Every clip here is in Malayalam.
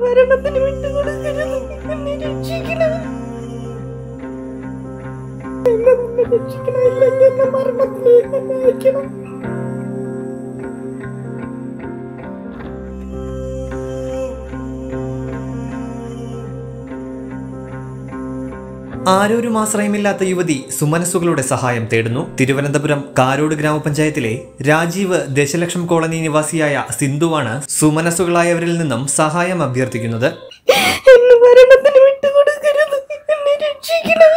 മരണത്തിന് വിട്ടുകൊടുക്കരുത്. എന്നെ രക്ഷിക്കണം. എന്നെ രക്ഷിക്കണം. ഇല്ലെങ്കിൽ എന്നെ മരണത്തിലേക്ക് എന്നെ അയക്കണം. ആരോരും ആശ്രയമില്ലാത്ത യുവതി സുമനസ്സുകളുടെ സഹായം തേടുന്നു. തിരുവനന്തപുരം കാരോട് ഗ്രാമപഞ്ചായത്തിലെ രാജീവ് ദശലക്ഷം കോളനി നിവാസിയായ സിന്ധുവാണ് സുമനസ്സുകളായവരിൽ നിന്നും സഹായം അഭ്യർത്ഥിക്കുന്നത്. എന്നെ മരണത്തിന് വിട്ടുകൊടുക്കരുത്. എന്നെ രക്ഷിക്കണം.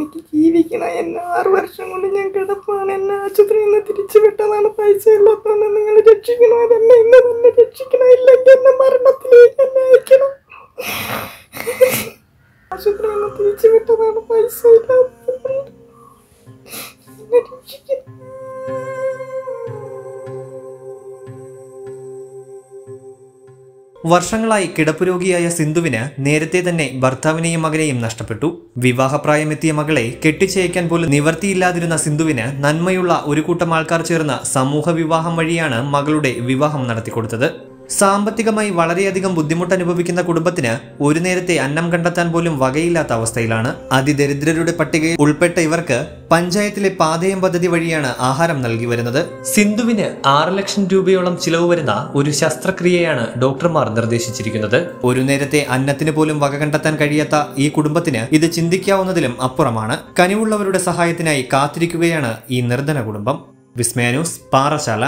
എനിക്ക് ജീവിക്കണം. എന്നെ 6 വർഷം കൊണ്ട് ഞാൻ കിടപ്പാണ്. എന്നെ ആശുപത്രിയിൽ നിന്ന് തിരിച്ചു വിട്ടതാണ്. പൈസ ഇല്ലാത്തതുകൊണ്ട് നിങ്ങൾ രക്ഷിക്കണം. അതെന്നെ ഇന്ന് തന്നെ രക്ഷിക്കണം. ഇല്ലെങ്കിൽ എന്നെ മരണത്തിലേക്ക് എന്നെ അയക്കണം. ആശുപത്രിയിൽ നിന്ന് തിരിച്ചു വിട്ടതാണ്. പൈസ ഇല്ലാത്തതുകൊണ്ട് എന്നെ രക്ഷിക്കണം. വർഷങ്ങളായി കിടപ്പുരോഗിയായ സിന്ധുവിന് നേരത്തെ തന്നെ ഭർത്താവിനെയും മകനെയും നഷ്ടപ്പെട്ടു. വിവാഹപ്രായമെത്തിയ മകളെ കെട്ടിച്ചയക്കാൻ പോലും നിവർത്തിയില്ലാതിരുന്ന സിന്ധുവിന് നന്മയുള്ള ഒരു കൂട്ടം ആൾക്കാർ ചേർന്ന് സമൂഹ വിവാഹം വഴിയാണ് മകളുടെ വിവാഹം നടത്തിക്കൊടുത്തത്. സാമ്പത്തികമായി വളരെയധികം ബുദ്ധിമുട്ട് അനുഭവിക്കുന്ന കുടുംബത്തിന് ഒരു നേരത്തെ അന്നം കണ്ടെത്താൻ പോലും വകയില്ലാത്ത അവസ്ഥയിലാണ്. അതിദരിദ്രരുടെ പട്ടികയിൽ ഉൾപ്പെട്ട ഇവർക്ക് പഞ്ചായത്തിലെ പാതയം പദ്ധതി വഴിയാണ് ആഹാരം നൽകി വരുന്നത്. സിന്ധുവിന് 6 ലക്ഷം രൂപയോളം ചിലവ് വരുന്ന ഒരു ശസ്ത്രക്രിയയാണ് ഡോക്ടർമാർ നിർദ്ദേശിച്ചിരിക്കുന്നത്. ഒരു നേരത്തെ അന്നത്തിന് പോലും വക കണ്ടെത്താൻ കഴിയാത്ത ഈ കുടുംബത്തിന് ഇത് ചിന്തിക്കാവുന്നതിലും അപ്പുറമാണ്. കനിവുള്ളവരുടെ സഹായത്തിനായി കാത്തിരിക്കുകയാണ് ഈ നിർധന കുടുംബം. വിസ്മയ ന്യൂസ്, പാറശാല.